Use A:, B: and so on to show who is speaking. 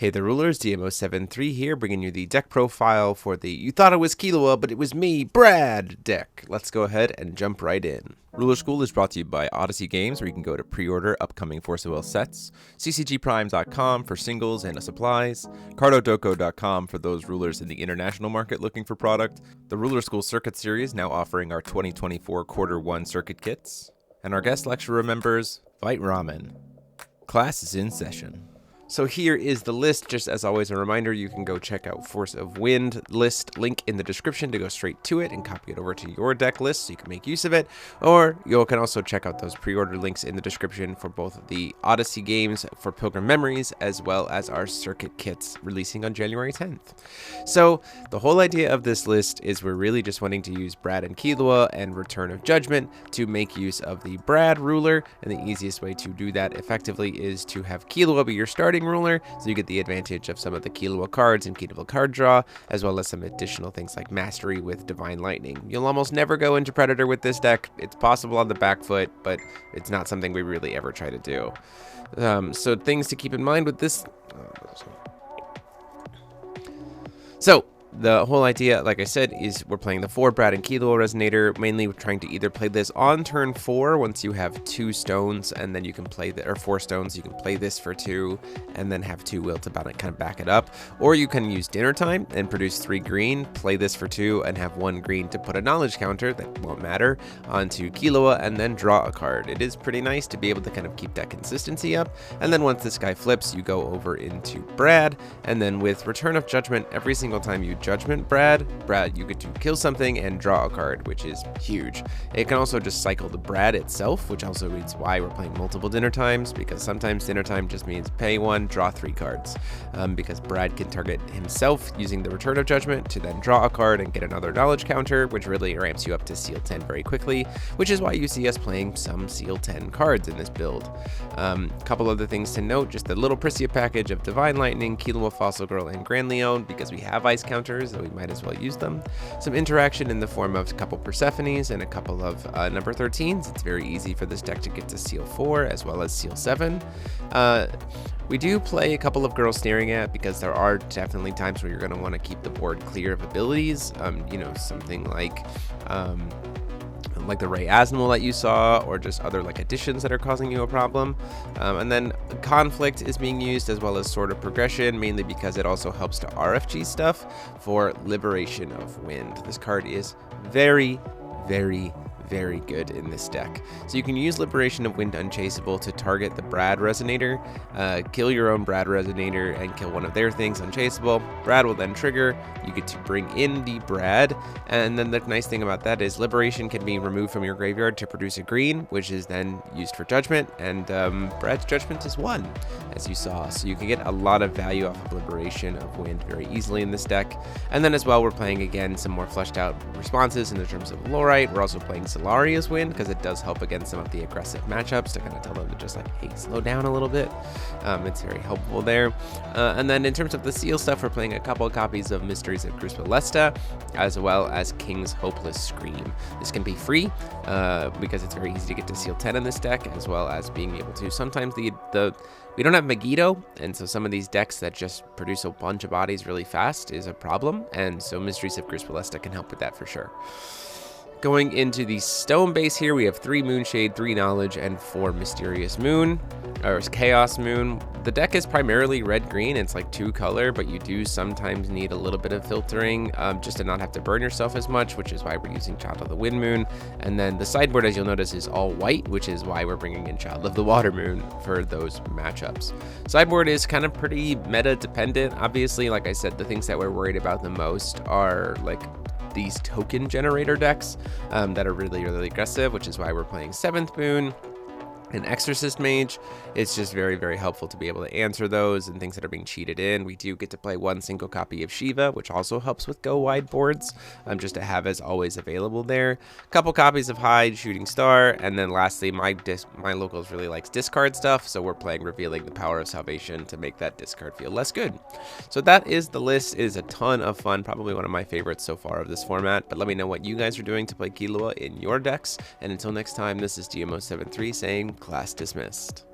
A: Hey the rulers, DMO73 here, bringing you the deck profile for the You Thought It Was Killua, but it was me, Brad deck. Let's go ahead and jump right in. Ruler School is brought to you by Odyssey Games, where you can go to pre-order upcoming Force of Will sets, ccgprime.com for singles and supplies, cardodoko.com for those rulers in the international market looking for product, the Ruler School Circuit Series now offering our 2024 Quarter 1 Circuit Kits, and our guest lecturer members, Fight Ramen. Class is in session. So here is the list. Just as always, a reminder, you can go check out Force of Wind list, link in the description to go straight to it and copy it over to your deck list so you can make use of it. Or you can also check out those pre-order links in the description for both the Odyssey games for Pilgrim Memories, as well as our circuit kits releasing on January 10th. So the whole idea of this list is we're really just wanting to use Brad and Killua and Return of Judgment to make use of the Brad ruler. And the easiest way to do that effectively is to have Killua be your starting ruler, so you get the advantage of some of the Killua cards and Killua card draw, as well as some additional things like Mastery with Divine Lightning. You'll almost never go into Predator with this deck. It's possible on the back foot, but it's not something we really ever try to do. So things to keep in mind with this. So the whole idea, like I said, is we're playing the 4 Brad and Killua Resonator. Mainly we're trying to either play this on turn 4 once you have 2 stones, and then you can play or 4 stones, you can play this for 2 and then have 2 will to kind of back it up. Or you can use dinner time and produce 3 green, play this for 2 and have 1 green to put a knowledge counter that won't matter onto Killua and then draw a card. It is pretty nice to be able to kind of keep that consistency up. And then once this guy flips, you go over into Brad, and then with Return of Judgment, every single time you Judgment Brad, you get to kill something and draw a card, which is huge. It can also just cycle the Brad itself, which also means why we're playing multiple dinner times, because sometimes dinner time just means pay 1, draw 3 cards, because Brad can target himself using the Return of Judgment to then draw a card and get another knowledge counter, which really ramps you up to Seal 10 very quickly, which is why you see us playing some Seal 10 cards in this build. Couple other things to note, just the little Priscia package of Divine Lightning, Killua, Fossil Girl, and Grand Leon, because we have ice counters, so we might as well use them. Some interaction in the form of a couple Persephones and a couple of number 13s. It's very easy for this deck to get to Seal 4 as well as Seal 7. We do play a couple of Girls Staring At, because there are definitely times where you're going to want to keep the board clear of abilities. Something like the Ray Asnal that you saw, or just other additions that are causing you a problem. And then Conflict is being used, as well as Sword of Progression, mainly because it also helps to RFG stuff for Liberation of Wind. This card is very, very, very good in this deck. So you can use Liberation of Wind Unchaseable to target the Brad Resonator, kill your own Brad Resonator and kill one of their things unchaseable. Brad will then trigger, you get to bring in the Brad, and then the nice thing about that is Liberation can be removed from your graveyard to produce a green, which is then used for Judgment, and Brad's Judgment is 1, as you saw. So you can get a lot of value off of Liberation of Wind very easily in this deck. And then as well, we're playing again some more fleshed out responses in the terms of Lorite. We're also playing Solaria's Wind, because it does help against some of the aggressive matchups to kind of tell them to just hey, slow down a little bit. It's very helpful there. And then in terms of the seal stuff, we're playing a couple of copies of Mysteries of Gruspalesta, as well as King's Hopeless Scream. This can be free, because it's very easy to get to Seal 10 in this deck, as well as being able to sometimes we don't have Megiddo, and so some of these decks that just produce a bunch of bodies really fast is a problem, and so Mysteries of Gruspalesta can help with that for sure. Going into the stone base here, we have 3 Moonshade, 3 Knowledge, and 4 Mysterious Moon, or Chaos Moon. The deck is primarily red-green. It's 2 color, but you do sometimes need a little bit of filtering just to not have to burn yourself as much, which is why we're using Child of the Wind Moon. And then the sideboard, as you'll notice, is all white, which is why we're bringing in Child of the Water Moon for those matchups. Sideboard is kind of pretty meta-dependent. Obviously, like I said, the things that we're worried about the most are these token generator decks that are really, really aggressive, which is why we're playing 7th Moon and Exorcist Mage. It's just very, very helpful to be able to answer those and things that are being cheated in. We do get to play 1 single copy of Shiva, which also helps with go wide boards, just to have as always available there. A couple copies of Hyde, Shooting Star, and then lastly, my locals really likes discard stuff, so we're playing Revealing the Power of Salvation to make that discard feel less good. So that is the list. It is a ton of fun, probably one of my favorites so far of this format, but let me know what you guys are doing to play Killua in your decks, and until next time, this is DMO73 saying class dismissed.